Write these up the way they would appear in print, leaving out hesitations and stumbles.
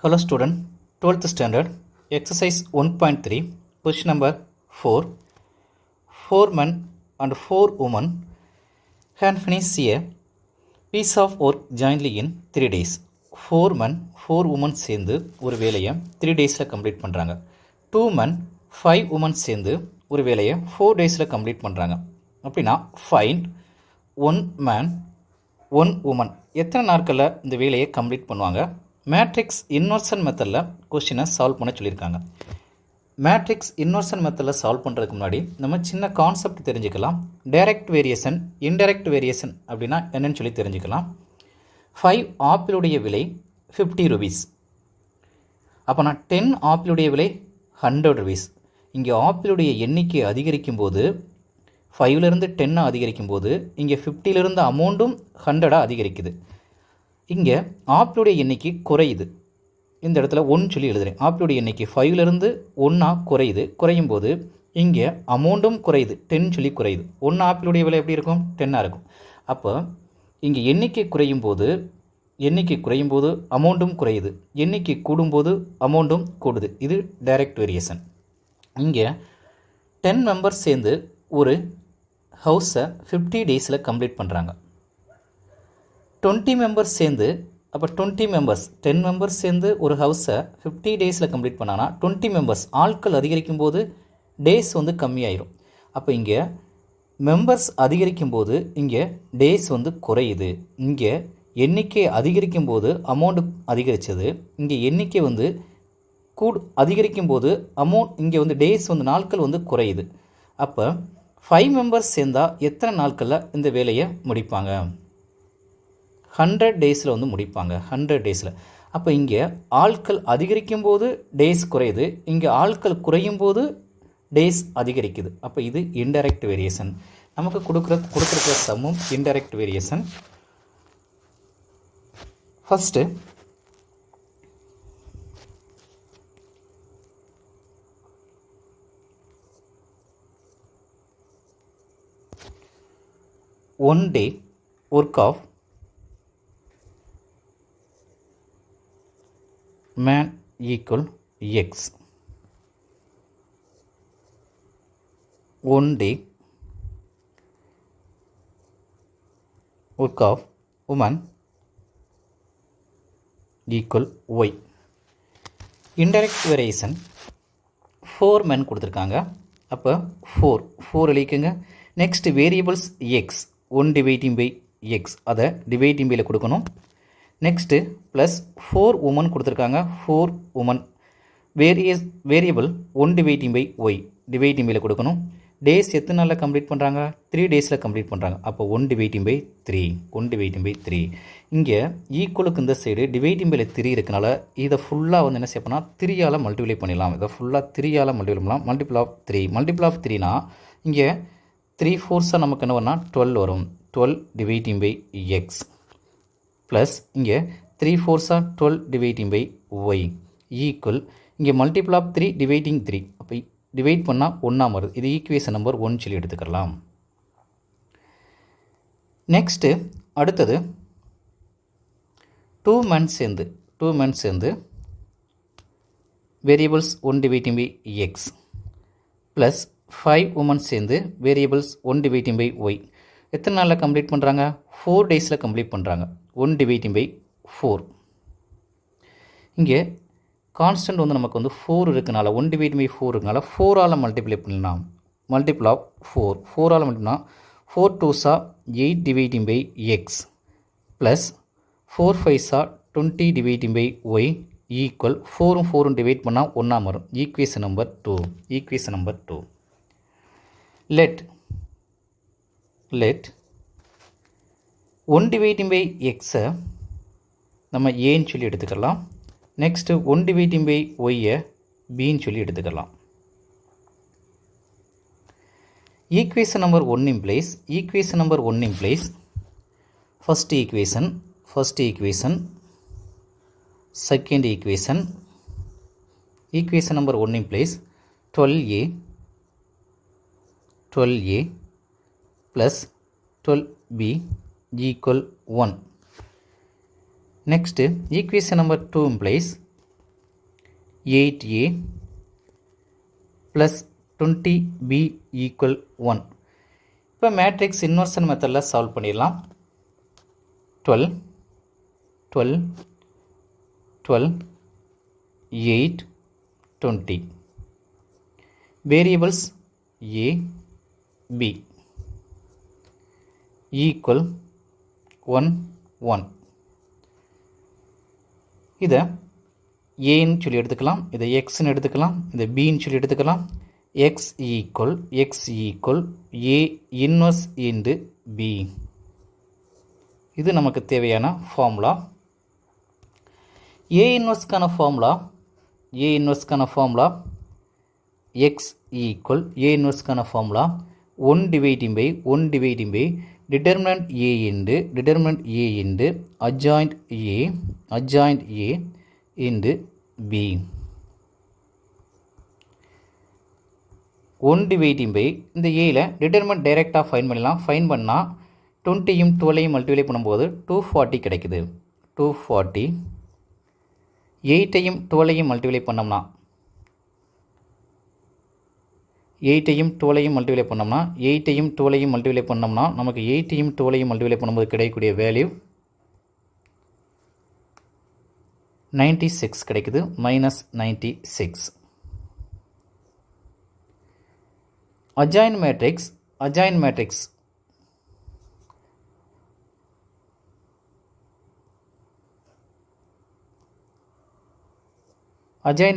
Hello student, 12th standard, exercise 1.3, question number 4. 4 men and 4 women can finish a piece of work jointly in 3 days. 4 men, 4 women சேர்ந்து ஒரு வேலையை 3 daysல complete பண்ணுறாங்க. 2 men, 5 women சேர்ந்து ஒரு வேலையை 4 daysல complete பண்ணுறாங்க. அப்படின்னா find 1 man, 1 woman எத்தனை நாட்களில் இந்த வேலையை கம்ப்ளீட் பண்ணுவாங்க? மேட்ரிக்ஸ் இன்வர்ஷன் மெத்தடில் கொஸ்டினை சால்வ் பண்ண சொல்லியிருக்காங்க. மேட்ரிக்ஸ் இன்வர்ஷன் மெத்தடில் சால்வ் பண்ணுறதுக்கு முன்னாடி நம்ம சின்ன கான்செப்ட் தெரிஞ்சுக்கலாம். டைரக்ட் வேரியேஷன், இன்டைரக்ட் வேரியேஷன் அப்படின்னா என்னன்னு சொல்லி தெரிஞ்சுக்கலாம். 5 ஆப்பிளுடைய விலை 50 rupees. அப்போ நான் 10 ஆப்பிளுடைய விலை 100 rupees. இங்கே ஆப்பிளுடைய எண்ணிக்கை அதிகரிக்கும் போது 5லேருந்து 10 அதிகரிக்கும் போது இங்கே 50லேருந்து அமௌண்ட்டும் 100 அதிகரிக்குது. இங்கே ஆப்பிளுடைய எண்ணிக்கை குறையுது. இந்த இடத்துல 1 சொல்லி எழுதுகிறேன். ஆப்பிளுடைய எண்ணிக்கை 5லேருந்து 1 குறையுது. குறையும் போது இங்கே அமௌண்ட்டும் குறையுது, 10 சொல்லி குறையுது. 1 ஆப்பிளுடைய விலை எப்படி இருக்கும்? 10 இருக்கும். அப்போ இங்கே எண்ணிக்கை குறையும் போது அமௌண்ட்டும் குறையுது. எண்ணிக்கை கூடும்போது அமௌண்ட்டும் கூடுது. இது டைரக்ட் வேரியேஷன். இங்கே 10 மெம்பர்ஸ் சேர்ந்து ஒரு ஹவுஸை 50 டேஸில் கம்ப்ளீட் பண்ணுறாங்க. 20 மெம்பர்ஸ் சேர்ந்து, அப்போ 20 மெம்பர்ஸ் 10 மெம்பர்ஸ் சேர்ந்து ஒரு ஹவுஸை 50 டேஸில் கம்ப்ளீட் பண்ணானா 20 மெம்பர்ஸ் ஆட்கள் அதிகரிக்கும் போது டேஸ் வந்து கம்மியாயிரும். அப்போ இங்கே மெம்பர்ஸ் அதிகரிக்கும் போது இங்கே டேஸ் வந்து குறையுது. இங்கே எண்ணிக்கை அதிகரிக்கும் போது அமௌண்ட்டு அதிகரித்தது. இங்கே எண்ணிக்கை வந்து அதிகரிக்கும் போது இங்கே வந்து டேஸ் வந்து நாட்கள் வந்து குறையுது. அப்போ 5 மெம்பர்ஸ் சேர்ந்தால் எத்தனை நாட்களில் இந்த வேலையை முடிப்பாங்க? 100 டேஸில் வந்து முடிப்பாங்க. 100 டேஸில். அப்போ இங்கே ஆட்கள் அதிகரிக்கும் போது டேஸ் குறையுது. இங்கே ஆட்கள் குறையும் போது டேஸ் அதிகரிக்குது. அப்போ இது இன்டைரக்ட் வேரியேஷன். நமக்கு கொடுக்குற சம்மும் indirect variation. First one day work of man equal x. 1 day work of woman equal y. indirect variation 4 men கொடுத்துருக்காங்க. அப்போ 4 எழுதிக்கங்க. Next variables x 1 dividing by x, அதை டிவைடிங் பையில் கொடுக்கணும். நெக்ஸ்ட்டு ப்ளஸ் 4 உமன் கொடுத்துருக்காங்க. 4 woman variable 1 dividing by y dividing பையில் கொடுக்கணும். Days எத்தனை நாளில் கம்ப்ளீட் பண்ணுறாங்க? 3 டேஸில் கம்ப்ளீட் பண்ணுறாங்க. அப்போ 1 டிவைடிங் பை 3 இங்கே ஈக்குவலுக்கு இந்த சைடு டிவைடிங் பையில் 3 இருக்கனால இதை ஃபுல்லாக வந்து என்ன செய்யப்போனா 3ஆல் மல்டிப்ளை பண்ணிடலாம். இதை ஃபுல்லாக 3ஆல் மல்டிப்ளை பண்ணலாம். மல்டிபிள் ஆஃப் 3னா இங்கே 3 4 நமக்கு என்ன வரனா 12 வரும். 12 டிவைடிங் பை எக்ஸ் ப்ளஸ் இங்கே 3 4 12 டிவைடிங் பை ஒய் ஈக்குவல் இங்கே மல்டிபிள் ஆஃப் 3 டிவைடிங் 3. அப்போ டிவைட் பண்ணால் 1 வருது. இது ஈக்குவேஷன் நம்பர் 1 சொல்லி எடுத்துக்கலாம். நெக்ஸ்ட்டு அடுத்தது 2 men சேர்ந்து variables 1 dividing by X plus 5 women சேர்ந்து வேரியபிள்ஸ் 1 டிவைடிங் பை ஒய் எத்தனை நாளில் கம்ப்ளீட் பண்ணுறாங்க? 4 டேஸில் கம்ப்ளீட் பண்ணுறாங்க. 1 டிவைடிங் பை 4. இங்கே கான்ஸ்டன்ட் வந்து நமக்கு வந்து 4 இருக்கனால 1 டிவைடிங் பை 4 இருக்கனால 4ஆல் மல்டிப்ளை பண்ணலாம். மல்டிபிள் ஆஃப் 4ஆல் multiply 4 2s 8 dividing by X plus 4 5s 20 dividing by y equal 4 divide பண்ணால் 1 வரும். Equation number 2. Let 1 dividing by எக்ஸை நம்ம ஏன்னு சொல்லி எடுத்துக்கலாம். நெக்ஸ்ட்டு 1 டிவைடிங் பை ஒய்யை பின்னு சொல்லி எடுத்துக்கலாம். Equation number 1 implies first equation second equation. Equation number 1 implies 12a plus 12b equal 1. Next equation number 2 implies 8a plus 20b equal 1. இப்போ மேட்ரிக்ஸ் இன்வர்ஷன் மெத்தடில் சால்வ் பண்ணிடலாம். 12 12 12 8 20. Variables a b equal 1 1. இதை ஏன்னு சொல்லி எடுத்துக்கலாம், இதை எக்ஸ்ன்னு எடுத்துக்கலாம், இதை பின்னு சொல்லி எடுத்துக்கலாம். x equal a inverse into b. இது நமக்கு தேவையான ஃபார்முலா. a inverseக்கான ஃபார்முலா x equal a inverseக்கான formula 1 dividing by determinant a into adjoint a into b. 1 dividing by இந்த ஏல டிட்டர்மினன்ட் டைரெக்டாக ஃபைன் பண்ணலாம். ஃபைன் பண்ணால் 20யும் 12யும் மல்டிப்ளை பண்ணும்போது 240 கிடைக்குது. 240 8யும் 12யும் மல்டிப்ளை பண்ணோம்னா 8யும் 12யும் மல்டிப்ளை பண்ணோம்னா நமக்கு 8யும் 12யும் மல்டிப்ளை பண்ணும்போது கிடைக்கக்கூடிய வேல்யூ 96 கிடைக்குது. -96. adjoint matrix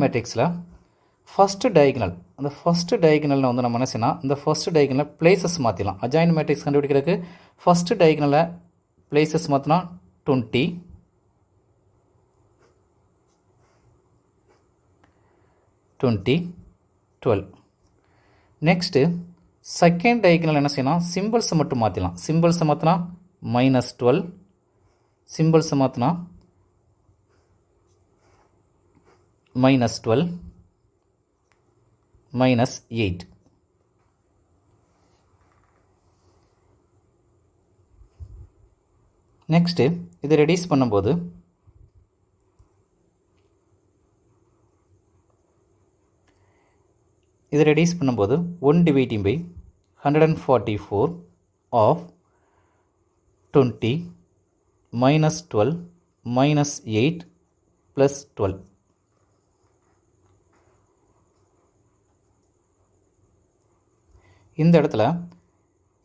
மேட்ரிக்ஸில் ஃபஸ்ட்டு டயகனல், அந்த ஃபஸ்ட்டு டயகனலில் வந்து நம்ம என்ன செய்யணும், இந்த ஃபஸ்ட்டு டயகனலில் பிளேசஸ் மாற்றிடலாம். அஜாயின் மேட்ரிக்ஸ் கண்டுபிடிக்கிறதுக்கு ஃபஸ்ட்டு டயகனலில் பிளேசஸ் மாற்றினா 20 12. நெக்ஸ்ட்டு செகண்ட் டயகனல் என்ன செய்யணும், சிம்பிள்ஸை மட்டும் மாற்றிடலாம். சிம்பிள்ஸை மாற்றினா -12, சிம்பிள்ஸை மாற்றினா -12 -8. நெக்ஸ்ட்டு இதை ரெடியூஸ் பண்ணும்போது இது ரெடியூஸ் பண்ணும்போது 1 dividing by 144 of 20 -12 -8 plus 12. இந்த இடத்துல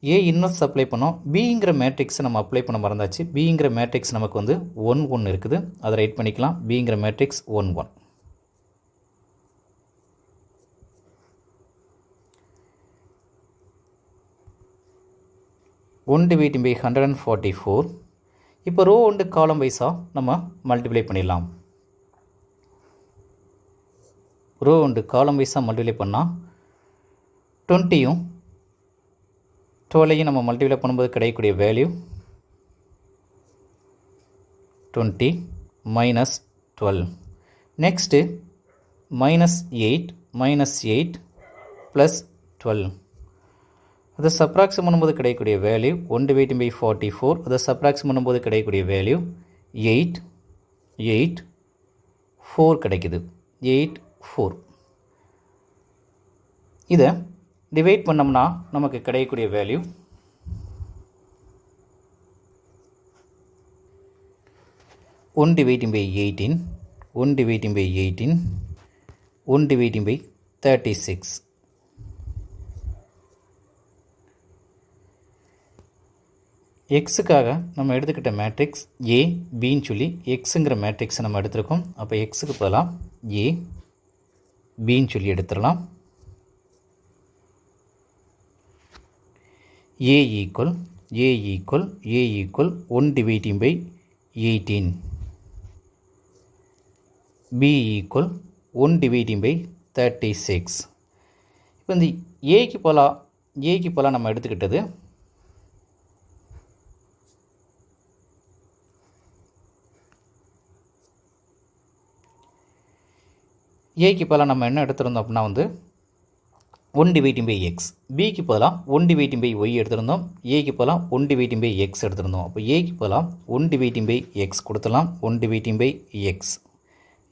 ஏ இன்வர்ஸ் அப்ளை பண்ணோம். பிங்கிற மேட்ரிக்ஸை நம்ம அப்ளை பண்ண மறந்தாச்சு. பிங்கிற மேட்ரிக்ஸ் நமக்கு வந்து 1 1 இருக்குது, அதை ரைட் பண்ணிக்கலாம். பிங்கிற மேட்ரிக்ஸ் 1 1. One dividing by 144. இப்போ ரோ ஒன்று காலம் வைஸாக நம்ம மல்டிப்ளை பண்ணிடலாம். ரோ ஒன்று காலம் வைஸாக மல்டிப்ளை பண்ணால் 20யும் 12யும் நம்ம மல்டிப்ளை பண்ணும்போது கிடைக்கக்கூடிய வேல்யூ 20 -12. Next -8 plus 12. அதை சப்ராக்ஷன் பண்ணும்போது கிடைக்கக்கூடிய வேல்யூ 1 dividing by 44. அதை சப்ராக்ஷன் பண்ணும்போது கிடைக்கக்கூடிய வேல்யூ 8 4 கிடைக்குது. 8 4. இதை டிவைட் பண்ணோம்னா நமக்கு கிடைக்கக்கூடிய value 1 dividing by 18 1 dividing by 18 1 dividing by 36. எக்ஸுக்காக நம்ம எடுத்துக்கிட்ட மேட்ரிக்ஸ் ஏ பின்னு சொல்லி எக்ஸுங்கிற மேட்ரிக்ஸை நம்ம எடுத்துருக்கோம். அப்போ எக்ஸுக்கு பதிலாக ஏ பின்னு சொல்லி எடுத்துடலாம். A equal 1 dividing by 18. B equal 1 dividing by 36. இப்போ இந்த ஏக்கு பதிலாக நம்ம எடுத்துக்கிட்டது ஏக்கு பதிலாக நம்ம என்ன எடுத்திருந்தோம் அப்படின்னா வந்து 1 dividing by x. பிக்கு பதிலாக 1 dividing by y எடுத்திருந்தோம். ஏக்கு பதிலாக 1 dividing by x எடுத்திருந்தோம். அப்போ ஏக்கு பதிலாக 1 dividing by x கொடுத்துடலாம். 1 dividing by x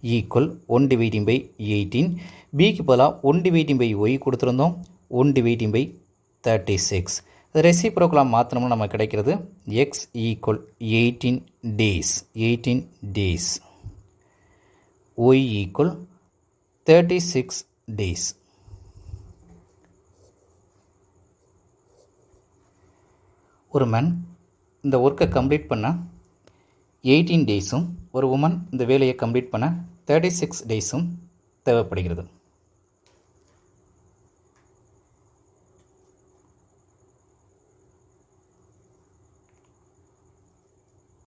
equal 1 dividing by 18. பிக்கு பதிலாக 1 டிவைடிங் பை ஒய் கொடுத்துருந்தோம். 1 டிவைடிங் பை 36. ரெசிப்ரோக்கலாக மாற்றினோம்னா நமக்கு கிடைக்கிறது X equal 18 days. 18 days. Y equal 36 days. ஒரு மேன் இந்த ஒர்க்கை கம்ப்ளீட் பண்ண 18 டேஸும் ஒரு உமன் இந்த வேலையை கம்ப்ளீட் பண்ண 36 டேஸும் தேவைப்படுகிறது.